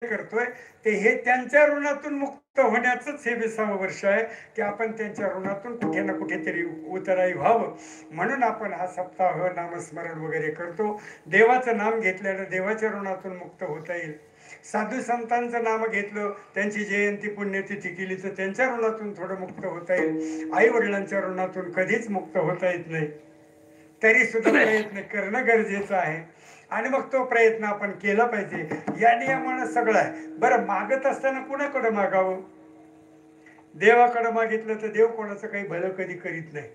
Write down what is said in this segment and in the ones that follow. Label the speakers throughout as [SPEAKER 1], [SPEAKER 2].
[SPEAKER 1] करतोय ते हे त्यांच्या ऋणातून मुक्त होण्याचंच हे 20वे वर्ष आहे की आपण त्यांच्या ऋणातून कुठे ना कुठेतरी उतराई व्हावं म्हणून आपण हा सप्ताह नामस्मरण वगैरे करतो. देवाचं नाम घेतल्यानं देवाच्या ऋणातून मुक्त होता येईल. साधू संतांचं नाम घेतलं, त्यांची जयंती पुण्यतिथी केली तर त्यांच्या ऋणातून थोडं मुक्त होता येईल. आई वडिलांच्या ऋणातून कधीच मुक्त होता येत नाही, तरी सुद्धा प्रयत्न करणं गरजेचं आहे आणि मग तो प्रयत्न आपण केला पाहिजे. या नियमानं सगळं आहे. बरं, मागत असताना कुणाकडे मागावं? देवाकडे मागितलं तर देव कोणाचं काही भलं कधी करीत नाही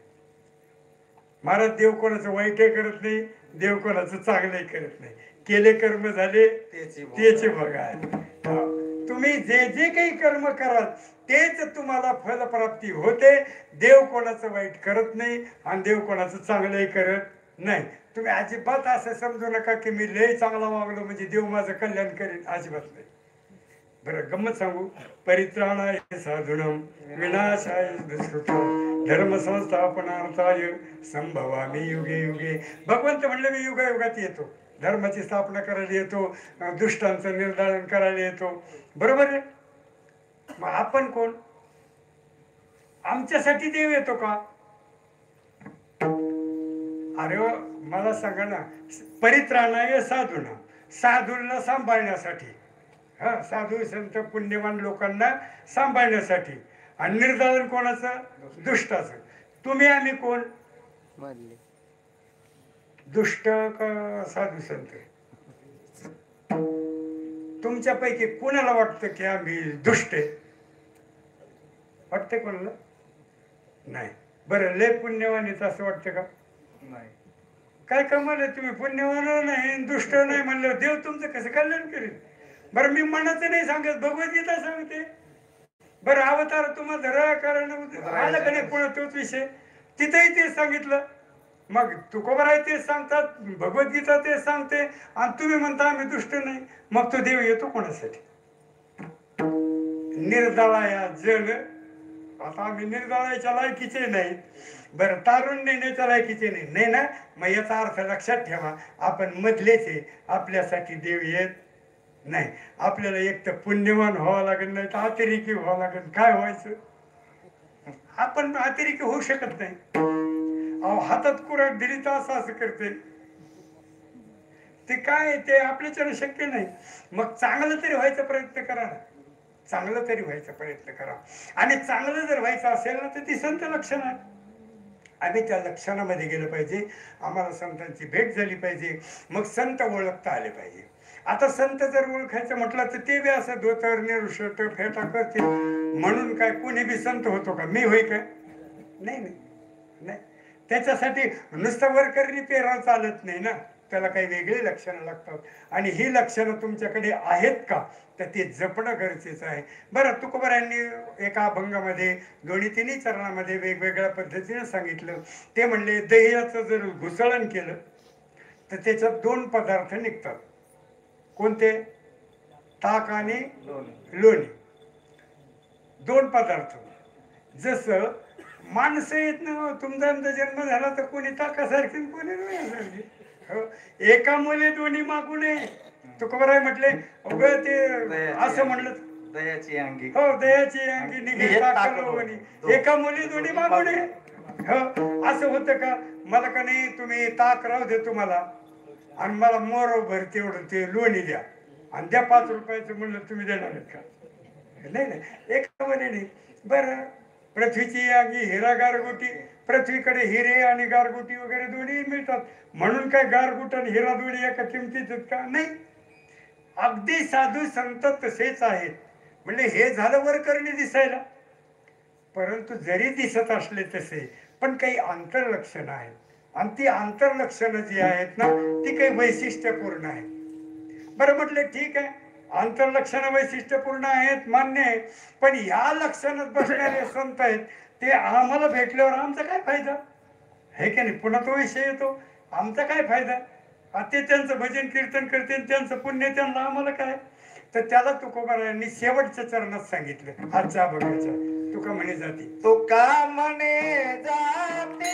[SPEAKER 1] महाराज. देव कोणाचं वाईटही करत नाही, देव कोणाचं चांगलंही करत नाही. केले कर्म झाले त्याचे बघा. तुम्ही जे जे काही कर्म कराल तेच तुम्हाला फलप्राप्ती होते. देव कोणाचं वाईट करत नाही आणि देव कोणाचं चांगलंही करत नाही. तुम्ही अजिबात असं समजू नका की मी लय चांगला वागलो म्हणजे देव माझं कल्याण करेन, अजिबात नाही. बरं, गंमत सांगू. परित्राणाय साधूनम विनाशाय दुष्कृतम धर्म संस्थापनार्थाय संभवामी युगे युगे. भगवंत म्हणले मी युगायुगात येतो, धर्माची स्थापना करायला येतो, दुष्टांचं निर्धारण करायला येतो. बरोबर आहे. मग आपण कोण? आमच्यासाठी देव येतो का? अरे मला सांगा ना. परित्राणाय साधून, साधूंना सांभाळण्यासाठी, हा, साधू संत पुण्यवान लोकांना सांभाळण्यासाठी. आणि निर्धारण कोणाचं? दुष्टाचं. तुम्ही आम्ही कोण? दुष्ट का साधू संत? तुमच्यापैकी कोणाला वाटतं की आम्ही दुष्ट आहे? वाटते कोणाला? नाही. बरं, लय पुण्यवान येत असं वाटतं का? नाही. काय कमाल आहे, तुम्ही पुण्यवान नाही दुष्ट नाही म्हणलं देव तुमचं कसं कल्याण करेल? बरं, मी मनाचं नाही सांगत, भगवद्गीता सांगते. बरं, अवतार तुम्हा धरा कारण आलं का नाही पुन्हा तोच विषय, तिथेही तेच सांगितलं. मग तुकोबाराय तेच सांगतात, भगवद्गीता तेच सांगते आणि तुम्ही म्हणता आम्ही दुष्ट नाही. मग तो देव येतो कोणासाठी? निर्दळाया जल. आता आम्ही निर्दळायच्या लायकीचे नाही. बरं, तारून नेण्याच्या लायकीचे नाही ना. मग याचा अर्थ लक्षात ठेवा, आपण मधलेच आहे. आपल्यासाठी देव येत नाही. आपल्याला एक तर पुण्यवान व्हावं लागेल, नाही तर अतिरेकी व्हावं लागेल. काय व्हायचं? आपण अतिरेकी होऊ शकत नाही. अहो, हातात कुऱ्हाड दिली तर असं करते ते काय, ते आपल्याच्यानं शक्य नाही. मग चांगलं तरी व्हायचा प्रयत्न करा ना. चांगलं तरी व्हायचा प्रयत्न करा. आणि चांगलं जर व्हायचं असेल ना तर ती संत लक्षण आहे. आम्ही त्या लक्षणामध्ये गेलं पाहिजे. आम्हाला संतांची भेट झाली पाहिजे. मग संत ओळखता आले पाहिजे. आता संत जर ओळखायचं म्हटलं तर ते बी असं धोतर नेहरू शर्ट फेटा करतील म्हणून काय कोणी बी संत होतो का? मी होय काय? नाही नाही नाही. त्याच्यासाठी नुसतं वरकरणी पेरा चालत नाही ना. त्याला काही वेगळी लक्षणं लागतात. आणि ही लक्षणं तुमच्याकडे आहेत का तर ते जपणं गरजेचं आहे. बरं, तुकोबारायांनी एका अभंगामध्ये दोन्ही तिन्ही चरणामध्ये वेगवेगळ्या पद्धतीने सांगितलं. ते म्हणले दह्याचं जर घुसळण केलं तर त्याच्यात 2 पदार्थ निघतात. कोणते? ताक आणि लोणी. 2 पदार्थ. जसं माणसं येत ना, तुमचा जन्म झाला तर कोणी ताकासारखी कोणी नाही. एका मुले दोन्ही मागू नये. तुकोबाराय म्हटले ते असं म्हणलं दयाची अंगी, हो दयाची अंगी निघे ताक लोणी. एका मुली दोन्ही मागू नये. हो, असं होतं का? मला का नाही तुम्ही ताक राहू दे तुम्हाला आणि मला मोरोभर तेवढं ते लोणी द्या आणि द्या 5 रुपयाचं म्हणलं तुम्ही देणार आहेत का? नाही नाही, एका मध्ये नाही. बरं, पृथ्वीची अंगी हिरा गारगोटी. पृथ्वीकडे हिरे आणि गारगोटी वगैरे दोन्ही मिळतात म्हणून काय गारगोट आणि हिरा दोन्ही एका किमतीत का? नाही. अगदी साधू संत तसेच आहेत. म्हणजे हे झालं वरकरणी दिसायला, परंतु जरी दिसत असले तसे पण काही आंतरलक्षणं आहेत. आणि ती आंतरलक्षणं जी आहेत ना ती काही वैशिष्ट्यपूर्ण आहेत. बरं, म्हटलं ठीक आहे, आंतरलक्षणं वैशिष्ट्यपूर्ण आहेत, मान्य आहे. पण या लक्षणात बसणारे संत आहेत ते आम्हाला भेटल्यावर आमचा काय फायदा आहे की नाही? पुन्हा तो विषय येतो, आमचा काय फायदा? ते त्यांचं भजन कीर्तन करते, त्यांचं पुण्य त्यांना, आम्हाला काय? तर त्याला तुकोबारायांनी शेवटच्या चरणात सांगितलं. आजच्या बघायचा तुका म्हणे जाती,
[SPEAKER 2] तुका म्हणे जाते